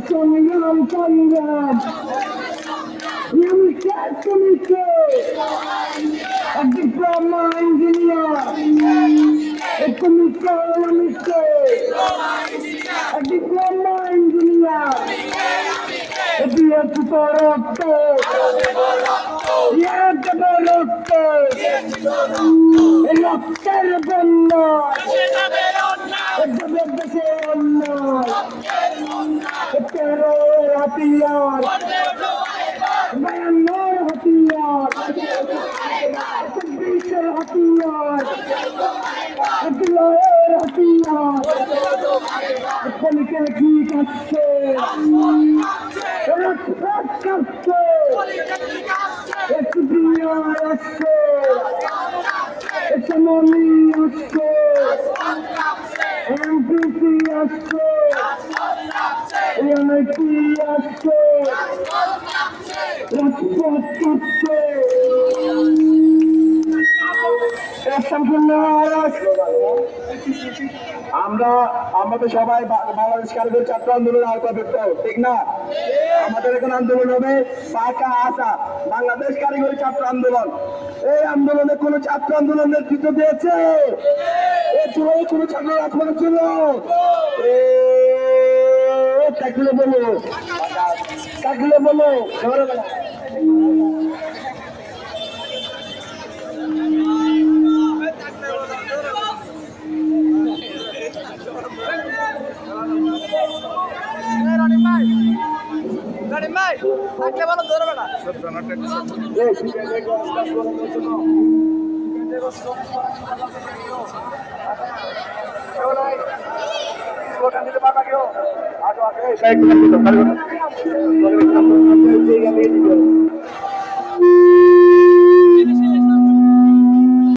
সংগ্রাম সংগ্রাম তুমিকে diploma engineer তুমিকে আমিকে diploma engineer দিয়েছি তো রক্ত দেব রক্ত রক্তের বন্যা দেশে অন্যায় তেরোর হাতিয়ার বায়ান্নর হাতিয়ার চব্বিশের হাতিয়ার জুলাইয়ের হাতিয়ার কলিকে কি কাটছে কাটছে এসবিআই আসছে এসমনি আসছে এমপিসি আসছে এনআইটি আসছে রাজপথ কাটছে আমরা সবাই বাংলাদেশ কারিগরি ছাত্র আন্দোলন আওতাভুক্ত, ঠিক না? আমাদের এখন আন্দোলন হবে পাকা আশা বাংলাদেশ কারিগরি ছাত্র আন্দোলন। এই আন্দোলনে কোন ছাত্র আন্দোলন নেতৃত্ব দিয়েছে? কোন ছাত্র রাজপথে ছিল? থাকলে বলো, থাকলে বলো। থাকলে বলো, ধরবে না। স্লোগান দিতে পারবা কেউ? আগে